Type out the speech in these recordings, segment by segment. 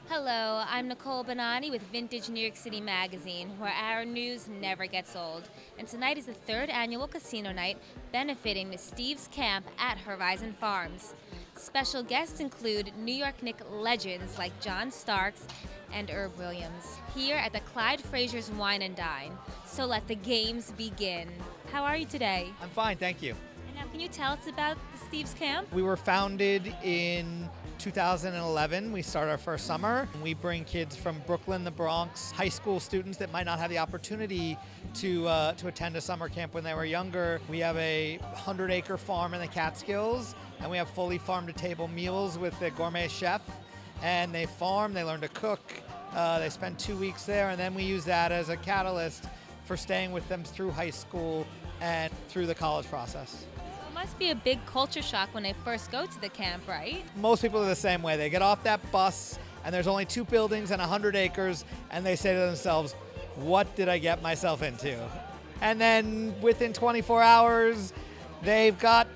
Hello, I'm Nicole Bonanni with Vintage New York City Magazine, where our news never gets old. And tonight is the third annual casino night benefiting the Steve's Camp at Horizon Farms. Special guests include New York Knicks legends like John Starks and Herb Williams, here at the Clyde Frazier's Wine and Dine. So let the games begin. How are you today? I'm fine, thank you. And now, can you tell us about the Steve's Camp? We were founded in 2011. We started our first summer. We bring kids from Brooklyn, the Bronx, high school students that might not have the opportunity to attend a summer camp when they were younger. We have a 100-acre farm in the Catskills, and we have fully farm-to-table meals with a gourmet chef. And they farm, they learn to cook, they spend 2 weeks there, and then we use that as a catalyst for staying with them through high school and through the college process. It must be a big culture shock when they first go to the camp, right? Most people are the same way. They get off that bus and there's only 2 buildings and 100 acres and they say to themselves, what did I get myself into? And then within 24 hours, they've got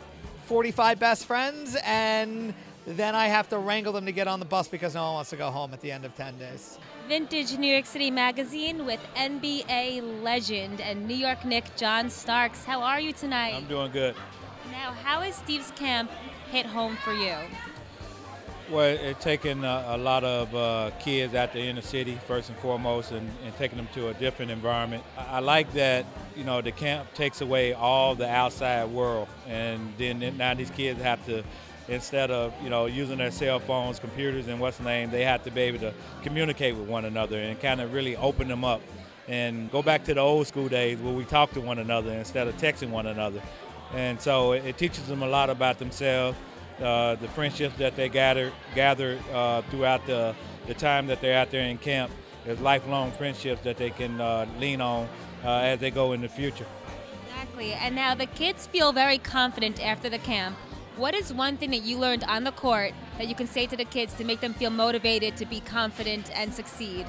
45 best friends, and then I have to wrangle them to get on the bus because no one wants to go home at the end of 10 days. Vintage New York City Magazine with NBA legend and New York Knicks John Starks. How are you tonight? I'm doing good. Now, how has Steve's Camp hit home for you? Well, it's taking a lot of kids out the inner city, first and foremost, and taking them to a different environment. I like that, the camp takes away all the outside world, and then now these kids have to, instead of, using their cell phones, computers, and they have to be able to communicate with one another and kind of really open them up and go back to the old school days where we talk to one another instead of texting one another. And so it teaches them a lot about themselves, the friendships that they gather throughout the time that they're out there in camp. There's lifelong friendships that they can lean on as they go in the future. Exactly. And now the kids feel very confident after the camp. What is one thing that you learned on the court that you can say to the kids to make them feel motivated to be confident and succeed?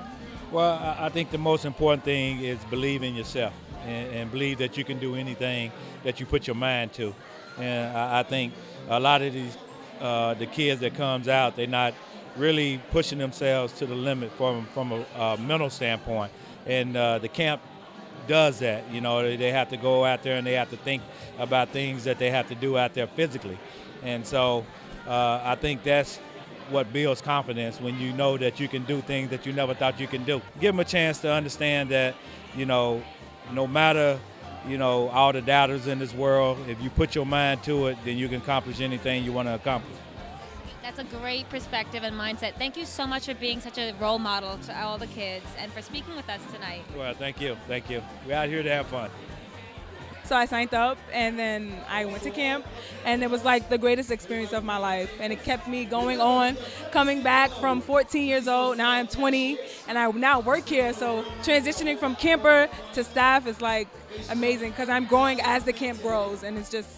Well, I think the most important thing is believe in yourself and believe that you can do anything that you put your mind to. And I think a lot of these, the kids that comes out, they're not really pushing themselves to the limit from a mental standpoint. And the camp does that. They have to go out there and they have to think about things that they have to do out there physically. And so I think that's what builds confidence, when you know that you can do things that you never thought you can do. Give them a chance to understand that, no matter, all the doubters in this world, if you put your mind to it, then you can accomplish anything you want to accomplish. That's a great perspective and mindset. Thank you so much for being such a role model to all the kids and for speaking with us tonight. Well, thank you. We're out here to have fun. So I signed up, and then I went to camp, and it was like the greatest experience of my life. And it kept me going on, coming back from 14 years old. Now I'm 20, and I now work here. So transitioning from camper to staff is like amazing because I'm growing as the camp grows, and it's just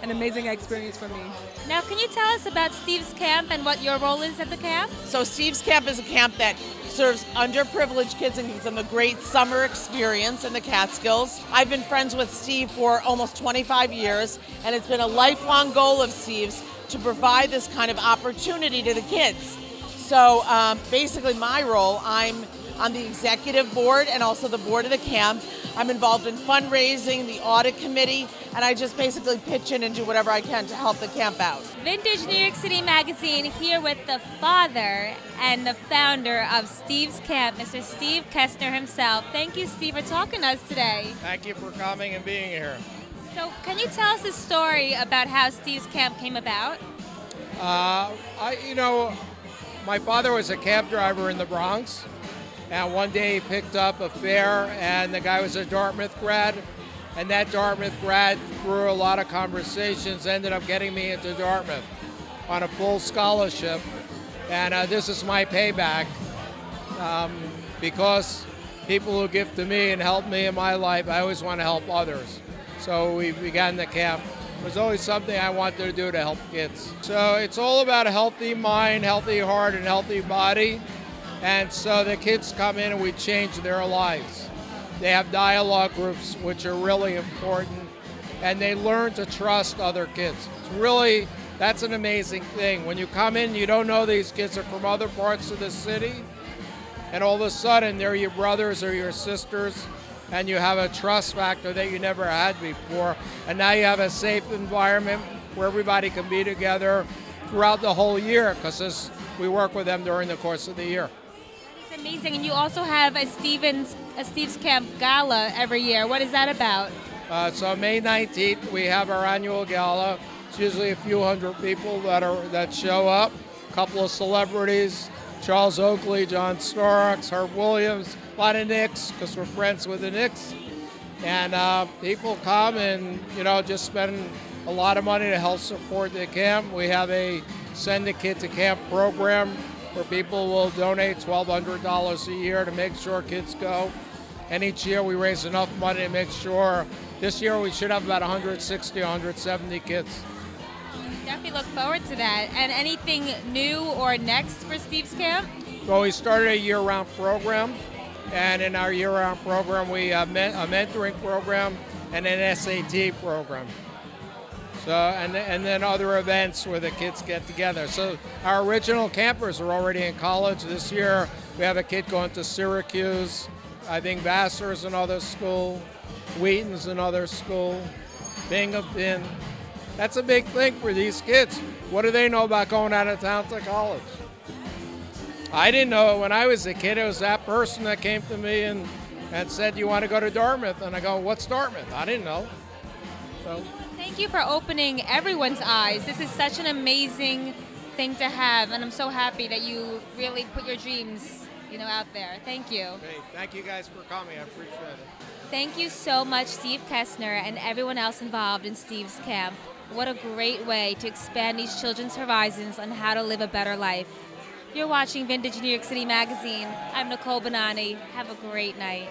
an amazing experience for me. Now, can you tell us about Steve's Camp and what your role is at the camp? So Steve's Camp is a camp that serves underprivileged kids and gives them a great summer experience in the Catskills. I've been friends with Steve for almost 25 years, and it's been a lifelong goal of Steve's to provide this kind of opportunity to the kids. So basically my role, I'm on the executive board and also the board of the camp. I'm involved in fundraising, the audit committee, and I just basically pitch in and do whatever I can to help the camp out. Vintage New York City Magazine here with the father and the founder of Steve's Camp, Mr. Steve Kestner himself. Thank you, Steve, for talking to us today. Thank you for coming and being here. So can you tell us a story about how Steve's Camp came about? My father was a cab driver in the Bronx, and one day he picked up a fare, and the guy was a Dartmouth grad, and that Dartmouth grad, through a lot of conversations, ended up getting me into Dartmouth on a full scholarship, and this is my payback because people who give to me and help me in my life, I always want to help others. So we began the camp. It was always something I wanted to do to help kids. So it's all about a healthy mind, healthy heart, and healthy body. And so the kids come in and we change their lives. They have dialogue groups, which are really important, and they learn to trust other kids. It's that's an amazing thing. When you come in, you don't know these kids are from other parts of the city, and all of a sudden they're your brothers or your sisters, and you have a trust factor that you never had before. And now you have a safe environment where everybody can be together throughout the whole year, because we work with them during the course of the year. It's amazing. And you also have a Steve's Camp Gala every year. What is that about? So May 19th, we have our annual gala. It's usually a few hundred people that show up. A couple of celebrities, Charles Oakley, John Starks, Herb Williams, a lot of Knicks, because we're friends with the Knicks. And people come and, just spend a lot of money to help support the camp. We have a Send a Kid to Camp program where people will donate $1,200 a year to make sure kids go. And each year we raise enough money to make sure. This year we should have about 160, 170 kids. Definitely look forward to that. And anything new or next for Steve's Camp? Well, we started a year-round program, and in our year-round program we have a mentoring program and an SAT program. So, and then other events where the kids get together. So our original campers are already in college. This year we have a kid going to Syracuse. I think Vassar's another school. Wheaton's another school. Binghamton. That's a big thing for these kids. What do they know about going out of town to college? I didn't know it when I was a kid. It was that person that came to me and said, "You want to go to Dartmouth?" And I go, "What's Dartmouth?" I didn't know. So. Thank you for opening everyone's eyes. This is such an amazing thing to have, and I'm so happy that you really put your dreams, out there. Thank you. Great. Thank you guys for coming. I appreciate it. Thank you so much, Steve Kessner, and everyone else involved in Steve's Camp. What a great way to expand these children's horizons on how to live a better life. You're watching Vintage New York City Magazine. I'm Nicole Bonanni. Have a great night.